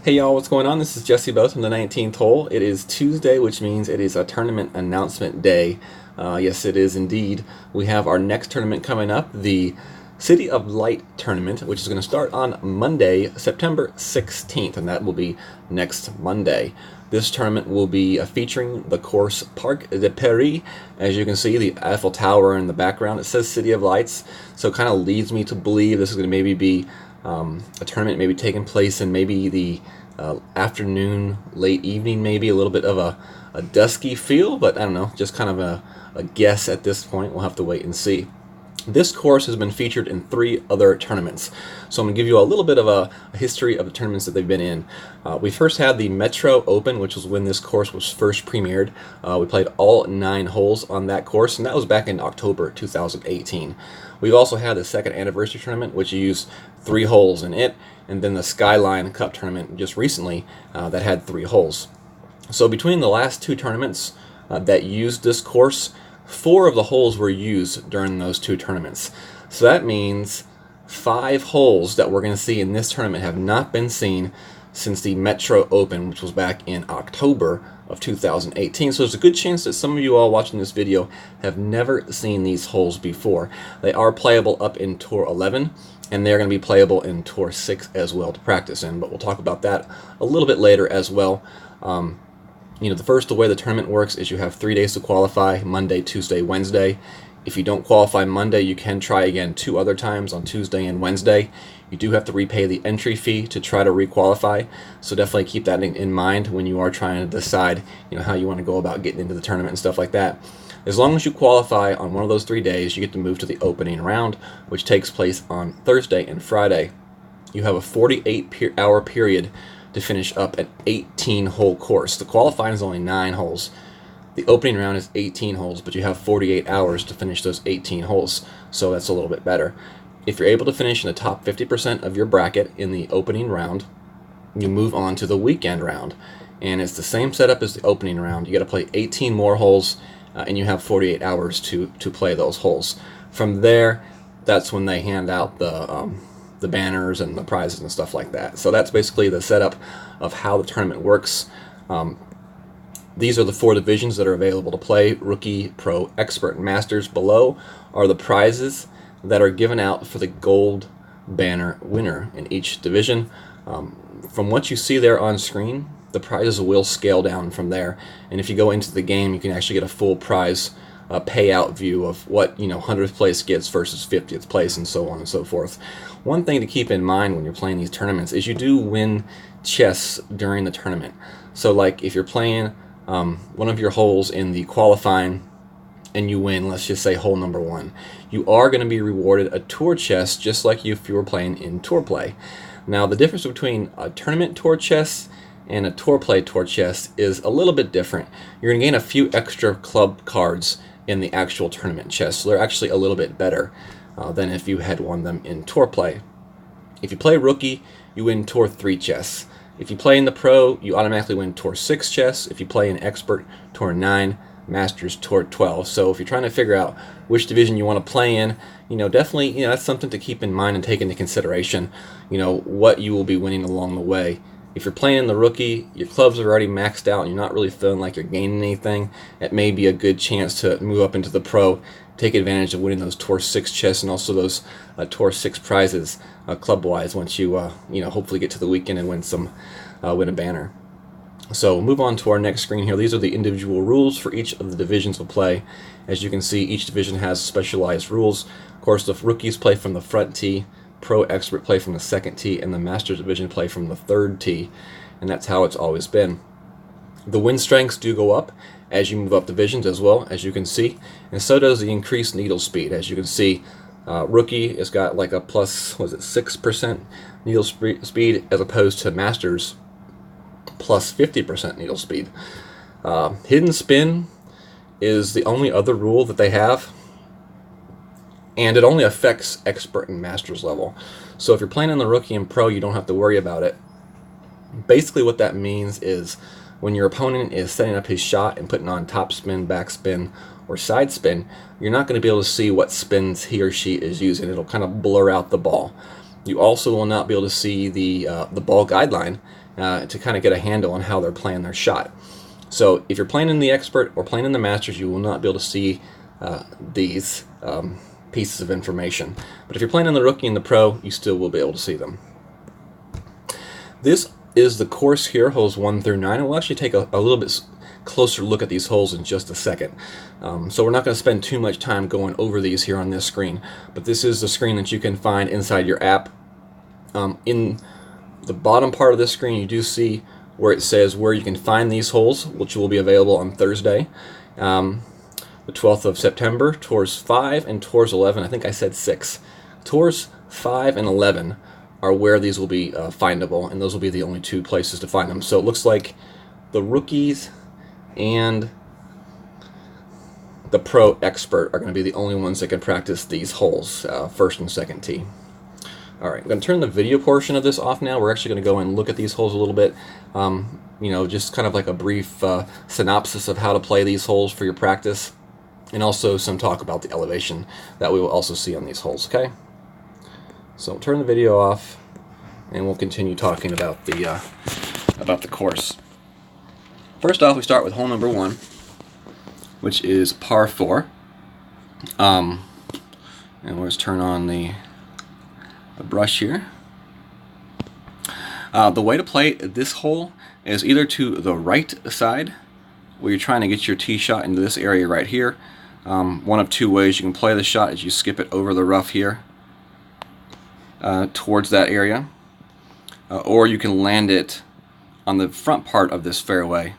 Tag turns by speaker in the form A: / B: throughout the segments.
A: Hey y'all, what's going on? This is Jesse Bose from the 19th hole. It is Tuesday, which means it is a tournament announcement day. Yes, it is indeed. We have our next tournament coming up, the City of Light tournament, which is going to start on Monday, September 16th, and that will be next Monday. This tournament will be featuring the course Parc de Paris. As you can see, the Eiffel Tower in the background. It says City of Lights, so it kind of leads me to believe this is going to maybe be a tournament maybe taking place in maybe the afternoon, late evening, maybe a little bit of a dusky feel, but I don't know, just kind of a guess at this point. We'll have to wait and see. This course has been featured in 3 other tournaments, so I'm going to give you a little bit of a history of the tournaments that they've been in. We first had the Metro Open, which was when this course was first premiered. We played all 9 holes on that course, and that was back in October 2018. We've also had the second anniversary tournament, which used 3 holes in it, and then the Skyline Cup tournament just recently that had 3 holes. So between the last 2 tournaments that used this course, 4 of the holes were used during those 2 tournaments. So that means 5 holes that we're going to see in this tournament have not been seen since the Metro Open, which was back in October of 2018. So there's a good chance that some of you all watching this video have never seen these holes before. They are playable up in Tour 11, and they're going to be playable in Tour 6 as well to practice in, but we'll talk about that a little bit later as well. The way the tournament works is you have 3 days to qualify: Monday, Tuesday, Wednesday. If you don't qualify Monday, you can try again 2 other times on Tuesday and Wednesday. You do have to repay the entry fee to try to requalify, so definitely keep that in mind when you are trying to decide how you want to go about getting into the tournament and stuff like that. As long as you qualify on one of those 3 days, you get to move to the opening round, which takes place on Thursday and Friday. You have a 48-hour period to finish up an 18-hole course. The qualifying is only 9 holes. The opening round is 18 holes, but you have 48 hours to finish those 18 holes, so that's a little bit better. If you're able to finish in the top 50% of your bracket in the opening round, you move on to the weekend round, and it's the same setup as the opening round. You got to play 18 more holes, and you have 48 hours to play those holes. From there, that's when they hand out the banners and the prizes and stuff like that. So that's basically the setup of how the tournament works. These are the 4 divisions that are available to play: Rookie, Pro, Expert, and Masters. Below are the prizes that are given out for the gold banner winner in each division. From what you see there on screen, the prizes will scale down from there, and if you go into the game, you can actually get a full prize payout view of what 100th place gets versus 50th place, and so on and so forth. One thing to keep in mind when you're playing these tournaments is you do win chests during the tournament. So like if you're playing one of your holes in the qualifying and you win, let's just say hole number 1, you are going to be rewarded a tour chest just like if you were playing in tour play. Now the difference between a tournament tour chest and a tour play tour chest is a little bit different. You're going to gain a few extra club cards in the actual tournament chest, so they're actually a little bit better than if you had won them in tour play. If you play Rookie, you win Tour 3 chests. If you play in the Pro, you automatically win Tour 6 chests. If you play in Expert, Tour 9, Masters, Tour 12. So if you're trying to figure out which division you want to play in, definitely, that's something to keep in mind and take into consideration, what you will be winning along the way. If you're playing in the Rookie, your clubs are already maxed out and you're not really feeling like you're gaining anything, it may be a good chance to move up into the Pro, take advantage of winning those Tour 6 chests and also those Tour 6 prizes club-wise once you hopefully get to the weekend and win a banner. So we'll move on to our next screen here. These are the individual rules for each of the divisions we'll play. As you can see, each division has specialized rules. Of course, the Rookies play from the front tee, Pro, Expert play from the second tee, and the Masters division play from the third tee, and that's how it's always been. The win strengths do go up as you move up divisions as well, as you can see, and so does the increased needle speed. As you can see, Rookie has got like a plus, 6% needle speed, as opposed to Masters plus 50% needle speed. Hidden spin is the only other rule that they have, and it only affects Expert and Masters level. So if you're playing in the Rookie and Pro, you don't have to worry about it. Basically what that means is when your opponent is setting up his shot and putting on top spin, back spin, or side spin, you're not going to be able to see what spins he or she is using. It'll kind of blur out the ball. You also will not be able to see the ball guideline to kind of get a handle on how they're playing their shot. So if you're playing in the Expert or playing in the Masters, you will not be able to see these pieces of information. But if you're playing in the Rookie and the Pro, you still will be able to see them. This is the course here, holes 1 through 9, and we'll actually take a little bit closer look at these holes in just a second. So we're not going to spend too much time going over these here on this screen, but this is the screen that you can find inside your app. In the bottom part of this screen, you do see where it says where you can find these holes, which will be available on Thursday, the 12th of September. Tours 5 and Tours 11, I think I said 6. Tours 5 and 11 are where these will be findable, and those will be the only 2 places to find them. So it looks like the Rookies and the Pro Expert are going to be the only ones that can practice these holes, first and second tee. Alright, I'm going to turn the video portion of this off now. We're actually going to go and look at these holes a little bit. You know, just kind of like a brief synopsis of how to play these holes for your practice, and also some talk about the elevation that we will also see on these holes, okay? So I'll turn the video off, and we'll continue talking about the course. First off, we start with hole number 1, which is par 4. And we'll just turn on the brush here. The way to play this hole is either to the right side, where you're trying to get your tee shot into this area right here. One of 2 ways you can play the shot is you skip it over the rough here towards that area, or you can land it on the front part of this fairway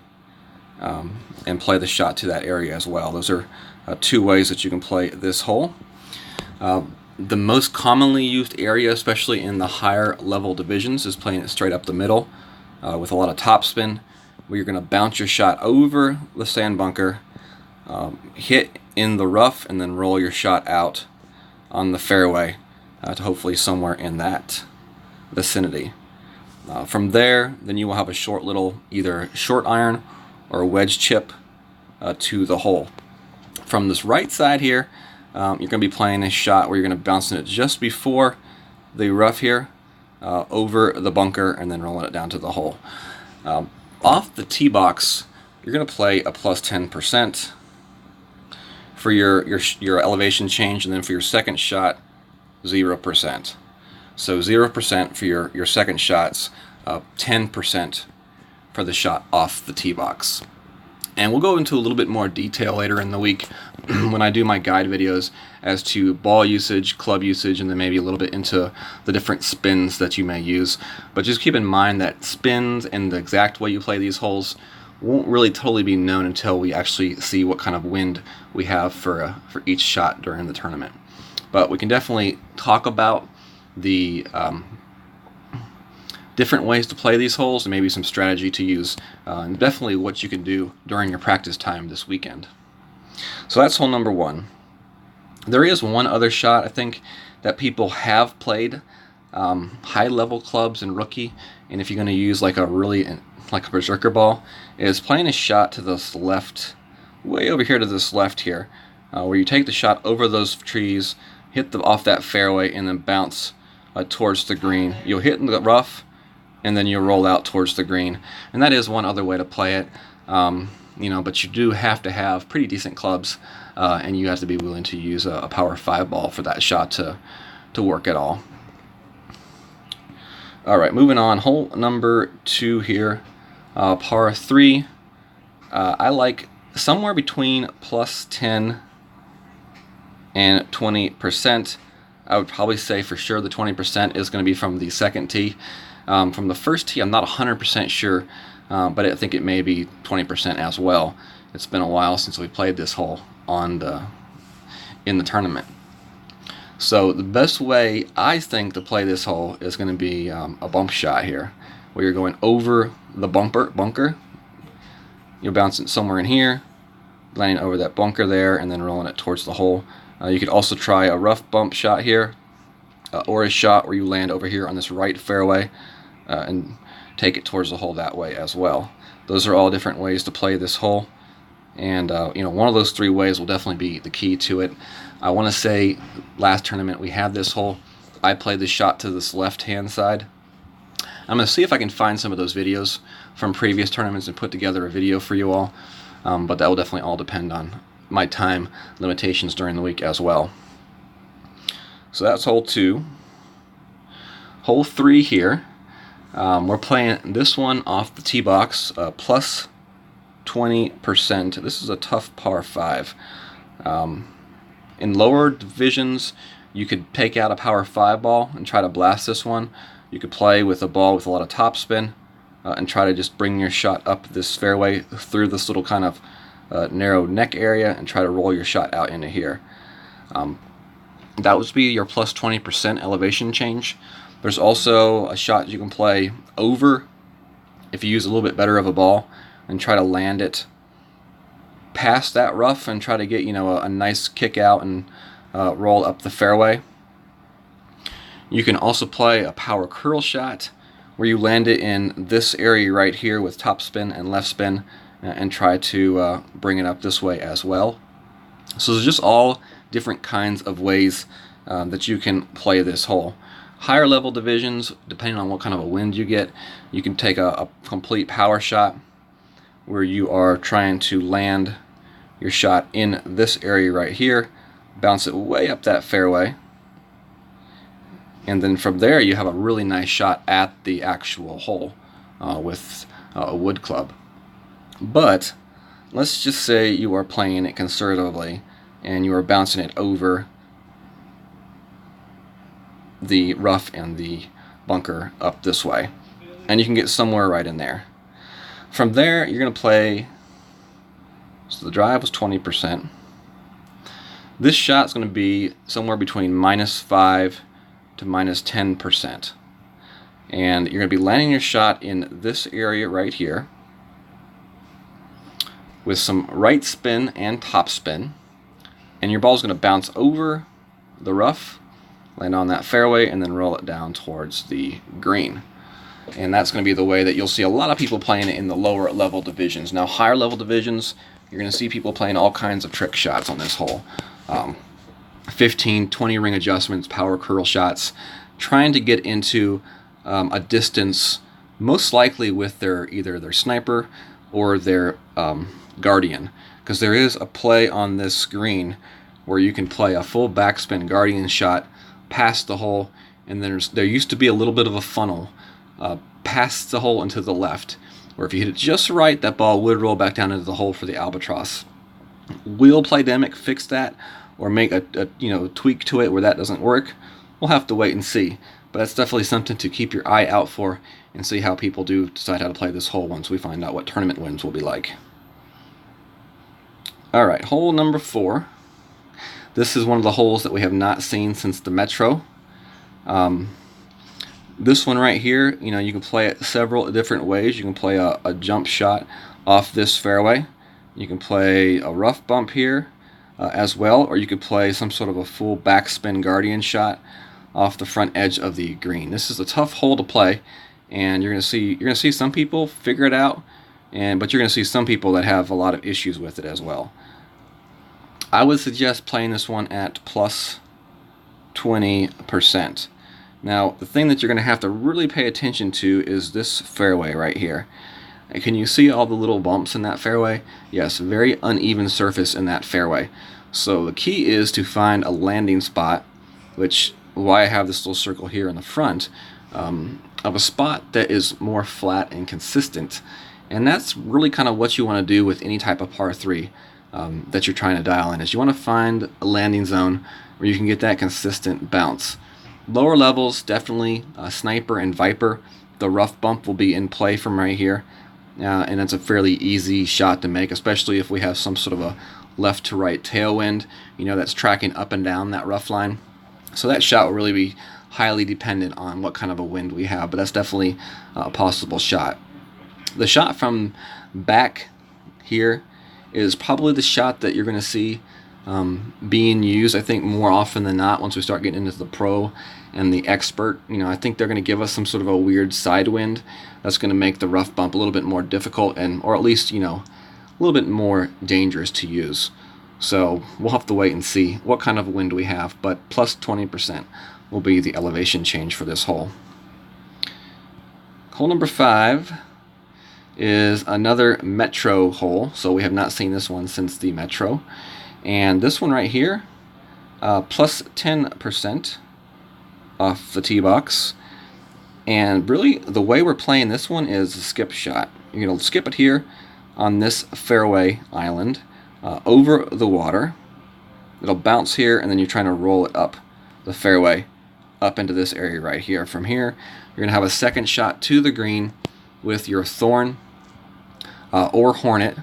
A: and play the shot to that area as well. Those are 2 ways that you can play this hole. The most commonly used area, especially in the higher level divisions, is playing it straight up the middle with a lot of topspin, where you're going to bounce your shot over the sand bunker, hit in the rough, and then roll your shot out on the fairway to hopefully somewhere in that vicinity. From there, then you will have a short little either short iron or wedge chip to the hole. From this right side here, you're going to be playing a shot where you're going to bounce it just before the rough here, over the bunker, and then rolling it down to the hole. Off the tee box, you're going to play a plus 10% for your elevation change, and then for your second shot, 0%. So 0% for your second shots, 10% for the shot off the tee box. And we'll go into a little bit more detail later in the week when I do my guide videos as to ball usage, club usage, and then maybe a little bit into the different spins that you may use. But just keep in mind that spins and the exact way you play these holes won't really totally be known until we actually see what kind of wind we have for each shot during the tournament. But we can definitely talk about the different ways to play these holes and maybe some strategy to use, and definitely what you can do during your practice time this weekend. So that's hole number 1. There is one other shot I think that people have played, high level clubs and Rookie, and if you're going to use like a berserker ball, is playing a shot to this left, way over here to this left here, where you take the shot over those trees, hit off that fairway, and then bounce towards the green. You'll hit in the rough, and then you roll out towards the green. And that is one other way to play it, you know, but you do have to have pretty decent clubs, and you have to be willing to use a power 5 ball for that shot to work at all. Alright, moving on, hole number 2 here, par 3. I like somewhere between plus 10 and 20%. I would probably say for sure the 20% is going to be from the second tee. From the first tee, I'm not 100% sure, but I think it may be 20% as well. It's been a while since we played this hole in the tournament. So the best way I think to play this hole is going to be a bump shot here, where you're going over the bunker. You're bouncing somewhere in here, landing over that bunker there, and then rolling it towards the hole. You could also try a rough bump shot here, or a shot where you land over here on this right fairway and take it towards the hole that way as well. Those are all different ways to play this hole, and you know, one of those 3 ways will definitely be the key to it. I want to say last tournament we had this hole, I play the shot to this left-hand side. I'm going to see if I can find some of those videos from previous tournaments and put together a video for you all, but that will definitely all depend on my time limitations during the week as well. So that's hole 2. Hole 3 here, we're playing this one off the tee box, plus 20%. This is a tough par 5. In lower divisions, you could take out a power 5 ball and try to blast this one. You could play with a ball with a lot of topspin and try to just bring your shot up this fairway through this little kind of narrow neck area and try to roll your shot out into here. That would be your plus 20% elevation change. There's also a shot you can play over if you use a little bit better of a ball and try to land it past that rough and try to get, you know, a nice kick out and roll up the fairway. You can also play a power curl shot where you land it in this area right here with top spin and left spin and try to bring it up this way as well. So there's just all different kinds of ways that you can play this hole. Higher level divisions, depending on what kind of a wind you get, you can take a complete power shot where you are trying to land your shot in this area right here, bounce it way up that fairway, and then from there you have a really nice shot at the actual hole with a wood club. But let's just say you are playing it conservatively and you are bouncing it over the rough and the bunker up this way, and you can get somewhere right in there. From there you're going to play, so the drive was 20%. This shot's going to be somewhere between -5 to -10%. And you're going to be landing your shot in this area right here with some right spin and top spin. And your ball's going to bounce over the rough, land on that fairway, and then roll it down towards the green. And that's going to be the way that you'll see a lot of people playing it in the lower level divisions. Now, higher level divisions, you're going to see people playing all kinds of trick shots on this hole. 15, 20 ring adjustments, power curl shots, trying to get into a distance, most likely with either their sniper or their guardian, because there is a play on this green where you can play a full backspin guardian shot past the hole, and there used to be a little bit of a funnel past the hole into the left, where if you hit it just right, that ball would roll back down into the hole for the albatross. Will Playdemic fix that or make a tweak to it where that doesn't work? We'll have to wait and see, but that's definitely something to keep your eye out for and see how people do decide how to play this hole once we find out what tournament wins will be like. Alright, hole number 4. This is one of the holes that we have not seen since the Metro. This one right here, you can play it several different ways. You can play a jump shot off this fairway. You can play a rough bump here as well, or you could play some sort of a full backspin guardian shot off the front edge of the green. This is a tough hole to play, and you're gonna see some people figure it out, but you're gonna see some people that have a lot of issues with it as well. I would suggest playing this one at plus 20%. Now, the thing that you're going to have to really pay attention to is this fairway right here. And can you see all the little bumps in that fairway? Yes, very uneven surface in that fairway. So the key is to find a landing spot, which why I have this little circle here in the front, of a spot that is more flat and consistent. And that's really kind of what you want to do with any type of par 3 that you're trying to dial in, is you want to find a landing zone where you can get that consistent bounce. Lower levels, definitely Sniper and Viper. The rough bump will be in play from right here, and it's a fairly easy shot to make, especially if we have some sort of a left to right tailwind, that's tracking up and down that rough line. So that shot will really be highly dependent on what kind of a wind we have, but that's definitely a possible shot. The shot from back here is probably the shot that you're going to see being used, I think, more often than not once we start getting into the pro and the expert. I think they're going to give us some sort of a weird side wind that's going to make the rough bump a little bit more difficult, or at least a little bit more dangerous to use. So we'll have to wait and see what kind of wind we have, but plus 20%. will be the elevation change for this hole. Hole number 5 is another Metro hole, so we have not seen this one since the Metro. And this one right here, plus 10% off the tee box. And really, the way we're playing this one is a skip shot. You're going to skip it here on this fairway island over the water. It'll bounce here, and then you're trying to roll it up the fairway up into this area right here. From here, you're going to have a second shot to the green with your Thorn or Hornet,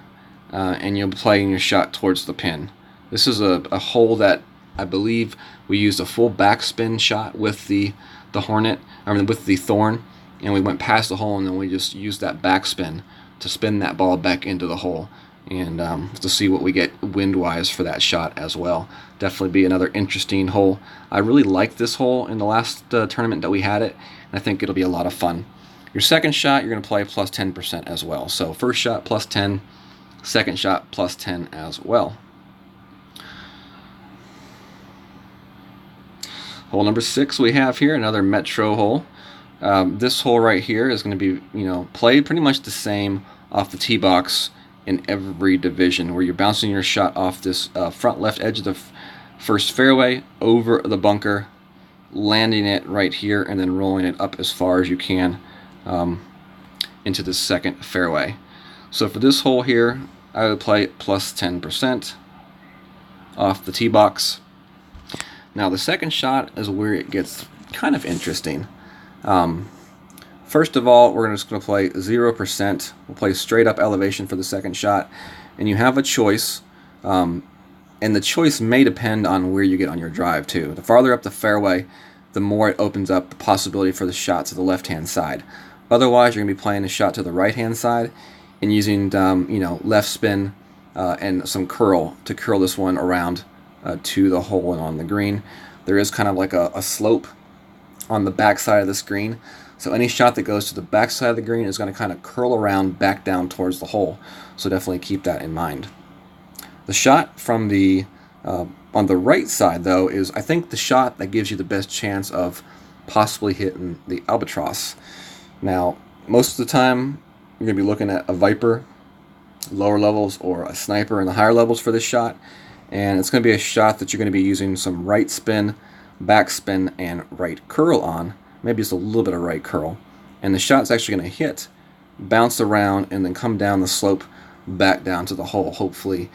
A: and you'll be playing your shot towards the pin. This is a hole that I believe we used a full backspin shot with the Hornet, with the Thorn, and we went past the hole, and then we just used that backspin to spin that ball back into the hole, and to see what we get wind-wise for that shot as well. Definitely be another interesting hole. I really liked this hole in the last tournament that we had it, and I think it'll be a lot of fun. Your second shot, you're going to play plus 10% as well. So first shot plus 10, second shot plus 10 as well. Hole number 6 we have here, another Metro hole. This hole right here is going to be, played pretty much the same off the tee box in every division, where you're bouncing your shot off this front left edge of the first fairway over the bunker, landing it right here, and then rolling it up as far as you can into the second fairway. So for this hole here, I would play plus 10% off the tee box. Now the second shot is where it gets kind of interesting. First of all, we're just going to play 0%. We'll play straight up elevation for the second shot, and you have a choice, and the choice may depend on where you get on your drive too. The farther up the fairway, the more it opens up the possibility for the shot to the left-hand side. Otherwise, you're going to be playing a shot to the right-hand side and using left spin and some curl to curl this one around to the hole and on the green. There is kind of like a slope on the back side of this green, so any shot that goes to the back side of the green is going to kind of curl around back down towards the hole, so definitely keep that in mind. The shot from the on the right side, though, is I think the shot that gives you the best chance of possibly hitting the albatross. Now, most of the time you're going to be looking at a Viper lower levels or a Sniper in the higher levels for this shot, and it's going to be a shot that you're going to be using some right spin, back spin, and right curl on, maybe just a little bit of right curl, and the shot's actually going to hit, bounce around, and then come down the slope back down to the hole, hopefully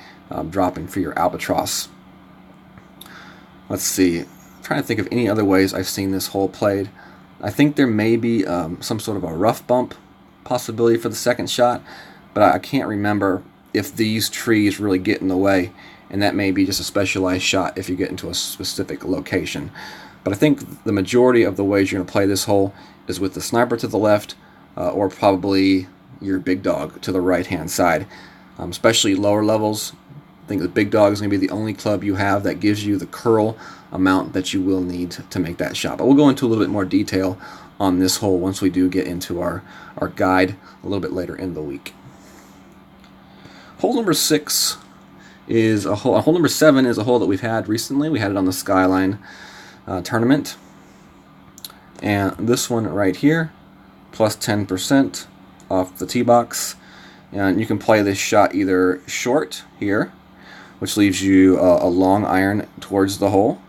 A: dropping for your albatross. Let's see, I'm trying to think of any other ways I've seen this hole played. I think there may be some sort of a rough bump possibility for the second shot, but I can't remember if these trees really get in the way, and that may be just a specialized shot if you get into a specific location. But I think the majority of the ways you're going to play this hole is with the Sniper to the left, or probably your Big Dog to the right-hand side. Especially lower levels, I think the Big Dog is going to be the only club you have that gives you the curl amount that you will need to make that shot. But we'll go into a little bit more detail on this hole once we do get into our guide a little bit later in the week. Hole number 6 is a hole. Hole number 7 is a hole that we've had recently. We had it on the Skyline tournament, and this one right here, plus 10% off the tee box, and you can play this shot either short here, which leaves you a long iron towards the hole.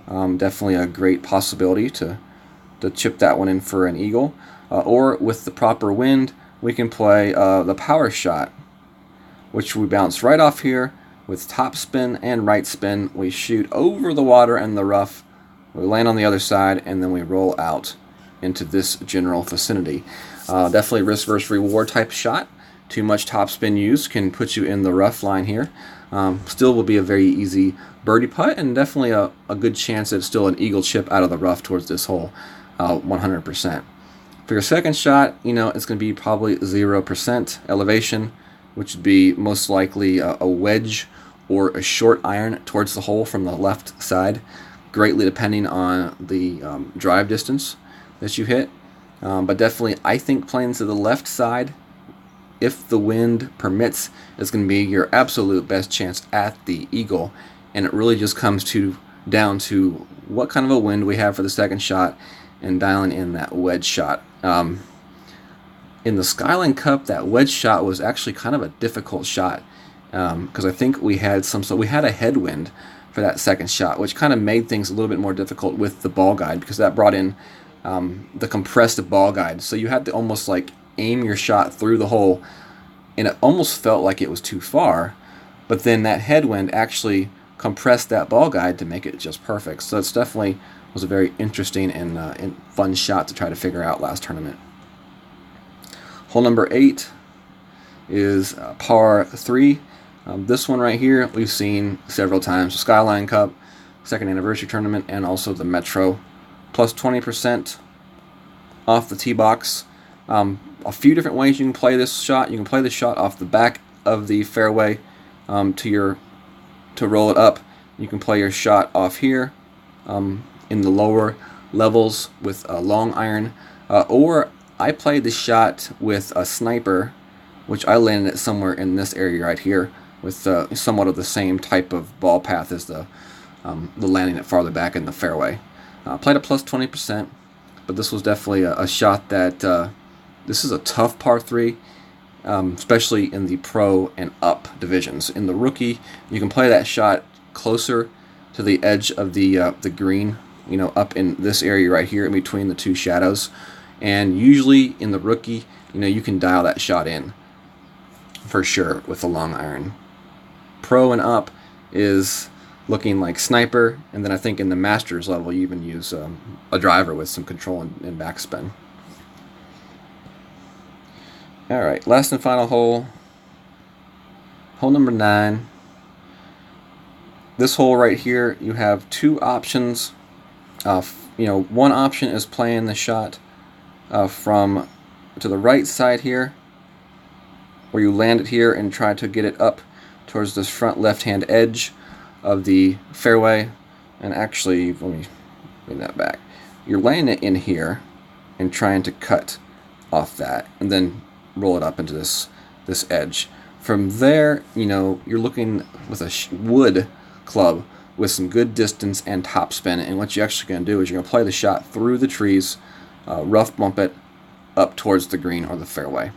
A: Definitely a great possibility to chip that one in for an eagle, or with the proper wind, we can play the power shot, which we bounce right off here with top spin and right spin. We shoot over the water and the rough, we land on the other side, and then we roll out into this general vicinity. Definitely risk versus reward type shot. Too much topspin use can put you in the rough line here. Still will be a very easy birdie putt, and definitely a good chance at still an eagle chip out of the rough towards this hole, 100%. For your second shot, it's going to be probably 0% elevation, which would be most likely a wedge or a short iron towards the hole from the left side, greatly depending on the drive distance that you hit. But definitely, I think playing to the left side, if the wind permits, is going to be your absolute best chance at the eagle. And it really just comes to down to what kind of a wind we have for the second shot and dialing in that wedge shot. In the Skyline Cup, that wedge shot was actually kind of a difficult shot because I think we had a headwind for that second shot, which kind of made things a little bit more difficult with the ball guide, because that brought in the compressed ball guide. So you had to almost like aim your shot through the hole, and it almost felt like it was too far, but then that headwind actually compressed that ball guide to make it just perfect. So it's definitely was a very interesting and fun shot to try to figure out last tournament. Hole number 8 is par 3. This one right here we've seen several times. The Skyline Cup, second anniversary tournament, and also the Metro. Plus 20% off the tee box. A few different ways you can play this shot. You can play the shot off the back of the fairway to roll it up. You can play your shot off here in the lower levels with a long iron, or I played the shot with a sniper, which I landed it somewhere in this area right here with somewhat of the same type of ball path as the landing it farther back in the fairway. Played a plus 20%, but this was definitely a shot that this is a tough par 3, especially in the pro and up divisions. In the rookie, you can play that shot closer to the edge of the green, you know, up in this area right here in between the two shadows. And usually in the rookie, you know, you can dial that shot in for sure with a long iron. Pro and up is looking like sniper, and then I think in the Masters level you even use a driver with some control and backspin. Alright, last and final hole. Hole number 9. This hole right here, you have two options. One option is playing the shot from to the right side here, where you land it here and try to get it up towards this front left-hand edge of the fairway. And actually, let me bring that back. You're laying it in here and trying to cut off that, and then roll it up into this edge. From there, you know, you're looking with a wood club with some good distance and topspin, and what you're actually going to do is you're going to play the shot through the trees, rough bump it up towards the green or the fairway.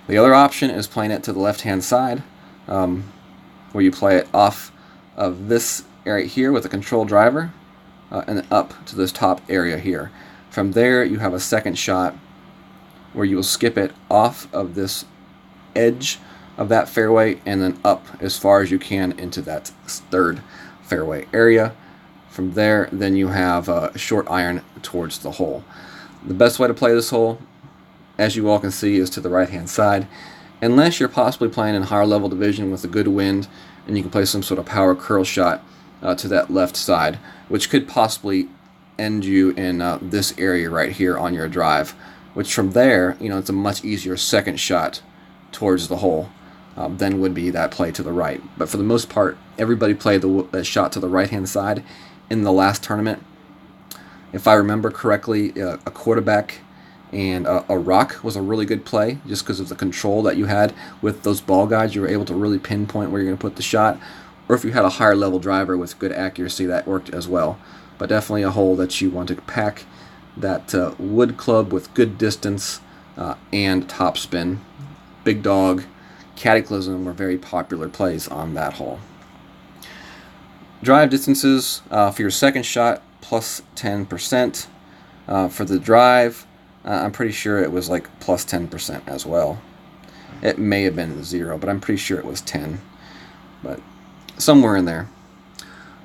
A: The other option is playing it to the left-hand side, where you play it off of this area here with a control driver, and then up to this top area here. From there, you have a second shot where you will skip it off of this edge of that fairway and then up as far as you can into that third fairway area. From there, then you have a short iron towards the hole. The best way to play this hole, as you all can see, is to the right-hand side, unless you're possibly playing in higher level division with a good wind, and you can play some sort of power curl shot to that left side, which could possibly end you in this area right here on your drive, which from there, you know, it's a much easier second shot towards the hole than would be that play to the right. But for the most part, everybody played the shot to the right-hand side in the last tournament. If I remember correctly, a quarterback and a rock was a really good play, just because of the control that you had with those ball guides. You were able to really pinpoint where you're going to put the shot. Or if you had a higher level driver with good accuracy, that worked as well. But definitely a hole that you want to pack that wood club with good distance and topspin. Big Dog, Cataclysm were very popular plays on that hole. Drive distances for your second shot, plus 10%. For the drive, I'm pretty sure it was like plus 10% as well. It may have been 0, but I'm pretty sure it was 10. But somewhere in there.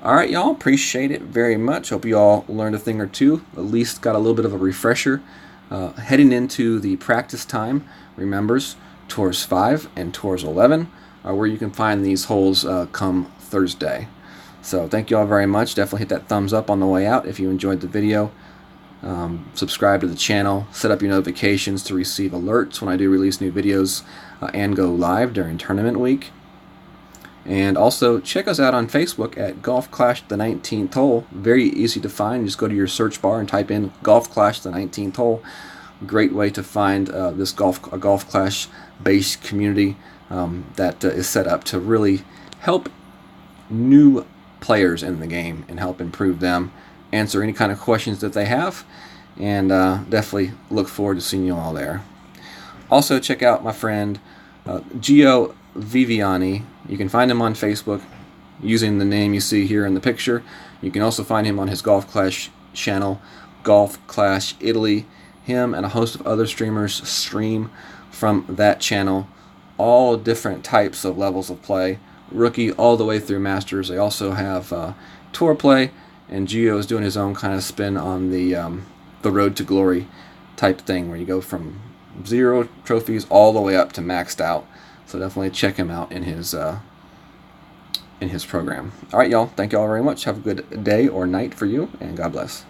A: Alright, y'all, appreciate it very much. Hope you all learned a thing or two. At least got a little bit of a refresher. Heading into the practice time, remembers Tours 5 and Tours 11 are where you can find these holes come Thursday. So thank you all very much. Definitely hit that thumbs up on the way out if you enjoyed the video. Subscribe to the channel, set up your notifications to receive alerts when I do release new videos and go live during tournament week. And also check us out on Facebook at Golf Clash the 19th Hole. Very easy to find. Just go to your search bar and type in Golf Clash the 19th Hole. Great way to find this Golf Clash based community that is set up to really help new players in the game and help improve them, answer any kind of questions that they have, and definitely look forward to seeing you all there. Also, check out my friend Gio Viviani. You can find him on Facebook using the name you see here in the picture. You can also find him on his Golf Clash channel, Golf Clash Italy. Him and a host of other streamers stream from that channel, all different types of levels of play, rookie all the way through masters. They also have tour play, and Gio is doing his own kind of spin on the road to glory type thing, where you go from 0 trophies all the way up to maxed out. So definitely check him out in his program. All right, y'all. Thank you all very much. Have a good day or night for you, and God bless.